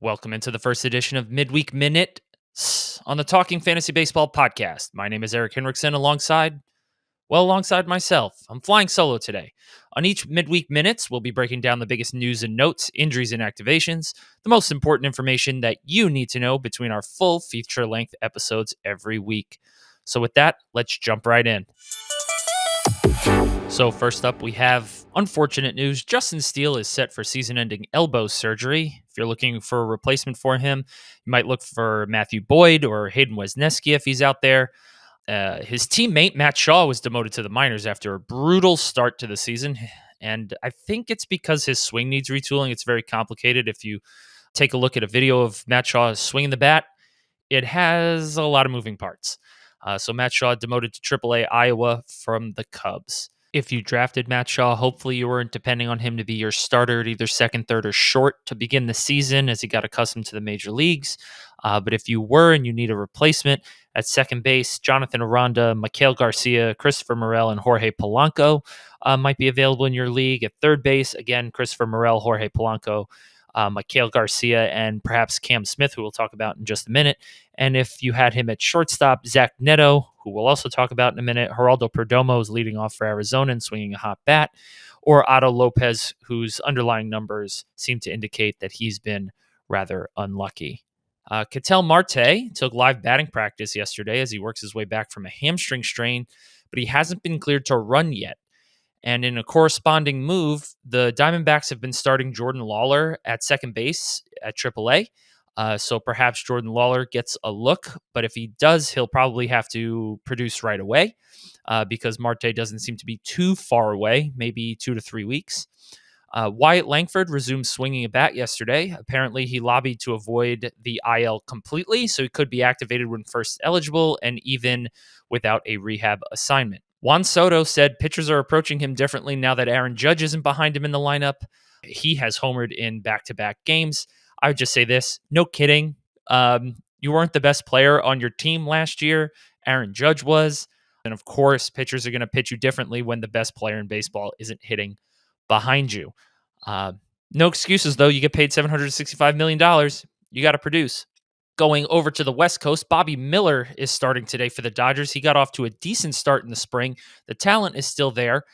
Welcome into the first edition of Midweek Minute on the Talking Fantasy Baseball podcast. My name is Eric Henriksen alongside myself. I'm flying solo today. On each Midweek Minutes, we'll be breaking down the biggest news and notes, injuries and activations, the most important information that you need to know between our full feature-length episodes every week. So with that, let's jump right in. So first up, we have unfortunate news. Justin Steele is set for season-ending elbow surgery. If you're looking for a replacement for him, you might look for Matthew Boyd or Hayden Wesneski if he's out there. His teammate, Matt Shaw, was demoted to the minors after a brutal start to the season. And I think it's because his swing needs retooling. It's very complicated. If you take a look at a video of Matt Shaw swinging the bat, it has a lot of moving parts. So Matt Shaw demoted to AAA Iowa from the Cubs. If you drafted Matt Shaw, hopefully you weren't depending on him to be your starter at either second, third, or short to begin the season as he got accustomed to the major leagues. But if you were and you need a replacement at second base, Jonathan Aranda, Mikael Garcia, Christopher Morel, and Jorge Polanco might be available in your league. At third base, again, Christopher Morel, Jorge Polanco, Mikael Garcia, and perhaps Cam Smith, who we'll talk about in just a minute. And if you had him at shortstop, Zach Neto, who we'll also talk about in a minute, Geraldo Perdomo is leading off for Arizona and swinging a hot bat, or Otto Lopez, whose underlying numbers seem to indicate that he's been rather unlucky. Ketel Marte took live batting practice yesterday as he works his way back from a hamstring strain, but he hasn't been cleared to run yet. And in a corresponding move, the Diamondbacks have been starting Jordan Lawler at second base at AAA. So perhaps Jordan Lawler gets a look, but if he does, he'll probably have to produce right away because Marte doesn't seem to be too far away, maybe 2 to 3 weeks. Wyatt Langford resumed swinging a bat yesterday. Apparently, he lobbied to avoid the IL completely, so he could be activated when first eligible and even without a rehab assignment. Juan Soto said pitchers are approaching him differently now that Aaron Judge isn't behind him in the lineup. He has homered in back-to-back games. I would just say this, no kidding. You weren't the best player on your team last year. Aaron Judge was. And of course, pitchers are going to pitch you differently when the best player in baseball isn't hitting behind you. No excuses, though. You get paid $765 million. You got to produce. Going over to the West Coast, Bobby Miller is starting today for the Dodgers. He got off to a decent start in the spring. The talent is still there,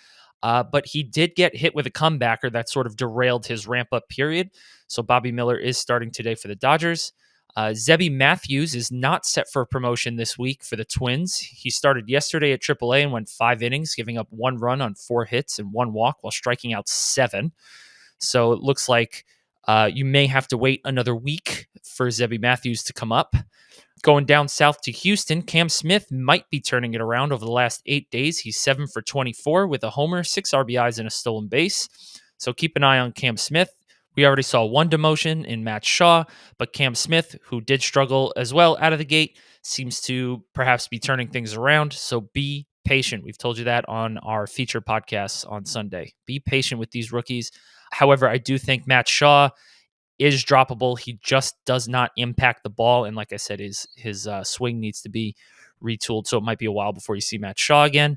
but he did get hit with a comebacker that sort of derailed his ramp-up period. So Bobby Miller is starting today for the Dodgers. Zebby Matthews is not set for promotion this week for the Twins. He started yesterday at AAA and went 5 innings, giving up 1 run on 4 hits and 1 walk while striking out 7. So it looks like you may have to wait another week for Zebby Matthews to come up. Going down south to Houston, Cam Smith might be turning it around over the last 8 days. He's 7 for 24 with a homer, 6 RBIs, and a stolen base. So keep an eye on Cam Smith. We already saw 1 demotion in Matt Shaw, but Cam Smith, who did struggle as well out of the gate, seems to perhaps be turning things around. So be patient. We've told you that on our feature podcasts on Sunday. Be patient with these rookies. However, I do think Matt Shaw is droppable. He just does not impact the ball. And like I said, his swing needs to be retooled. So it might be a while before you see Matt Shaw again.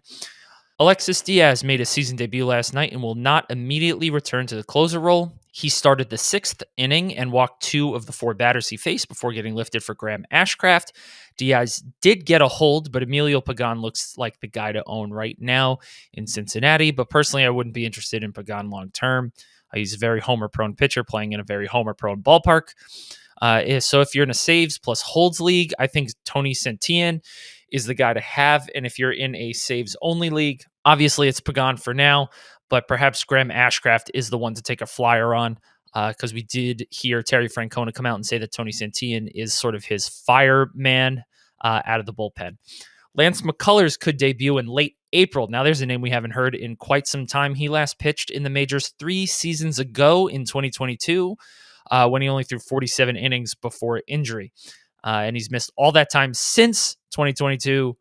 Alexis Diaz made a season debut last night and will not immediately return to the closer role. He started the 6th inning and walked 2 of the 4 batters he faced before getting lifted for Graham Ashcraft. Diaz did get a hold, but Emilio Pagan looks like the guy to own right now in Cincinnati. But personally, I wouldn't be interested in Pagan long term. He's a very homer-prone pitcher playing in a very homer-prone ballpark. So if you're in a saves plus holds league, I think Tony Santillan is the guy to have. And if you're in a saves-only league, obviously it's Pagan for now, but perhaps Graham Ashcraft is the one to take a flyer on because we did hear Terry Francona come out and say that Tony Santillan is sort of his fireman out of the bullpen. Lance McCullers could debut in late April. Now, there's a name we haven't heard in quite some time. He last pitched in the majors 3 seasons ago in 2022 when he only threw 47 innings before injury. And he's missed all that time since 2022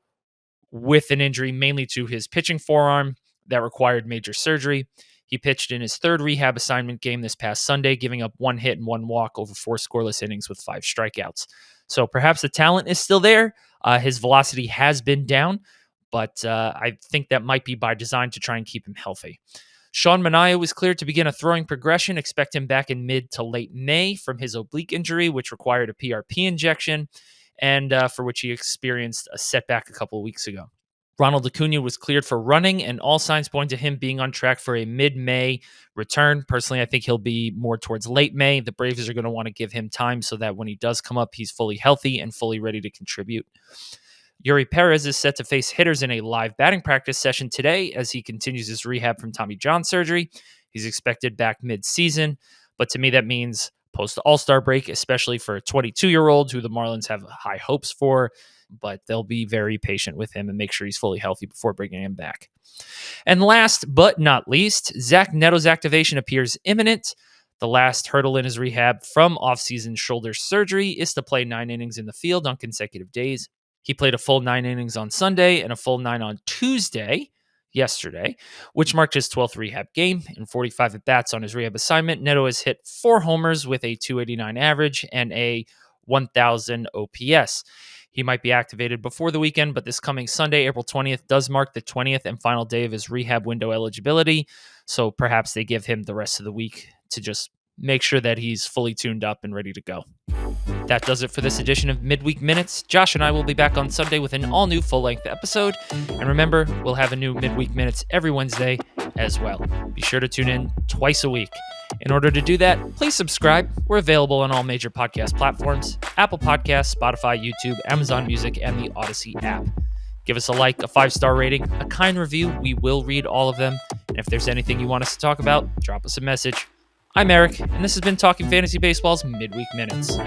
with an injury mainly to his pitching forearm that required major surgery. He pitched in his 3rd rehab assignment game this past Sunday, giving up 1 hit and 1 walk over 4 scoreless innings with 5 strikeouts. So perhaps the talent is still there. His velocity has been down, but I think that might be by design to try and keep him healthy. Sean Manaea was cleared to begin a throwing progression. Expect him back in mid to late May from his oblique injury, which required a PRP injection and for which he experienced a setback a couple of weeks ago. Ronald Acuna was cleared for running, and all signs point to him being on track for a mid-May return. Personally, I think he'll be more towards late May. The Braves are going to want to give him time so that when he does come up, he's fully healthy and fully ready to contribute. Yuri Perez is set to face hitters in a live batting practice session today as he continues his rehab from Tommy John surgery. He's expected back mid-season, but to me that means post-All-Star break, especially for a 22-year-old who the Marlins have high hopes for, but they'll be very patient with him and make sure he's fully healthy before bringing him back. And last but not least, Zach Neto's activation appears imminent. The last hurdle in his rehab from offseason shoulder surgery is to play 9 innings in the field on consecutive days. He played a full 9 innings on Sunday and a full 9 on Tuesday, yesterday, which marked his 12th rehab game. In 45 at-bats on his rehab assignment, Neto has hit 4 homers with a .289 average and a 1,000 OPS. He might be activated before the weekend, but this coming Sunday, April 20th, does mark the 20th and final day of his rehab window eligibility, so perhaps they give him the rest of the week to just make sure that he's fully tuned up and ready to go. That does it for this edition of Midweek Minutes. Josh and I will be back on Sunday with an all-new full-length episode. And remember, we'll have a new Midweek Minutes every Wednesday as well. Be sure to tune in twice a week. In order to do that, please subscribe. We're available on all major podcast platforms: Apple Podcasts, Spotify, YouTube, Amazon Music, and the Odyssey app. Give us a like, a 5-star rating, a kind review. We will read all of them. And if there's anything you want us to talk about, drop us a message. I'm Eric, and this has been Talking Fantasy Baseball's Midweek Minutes.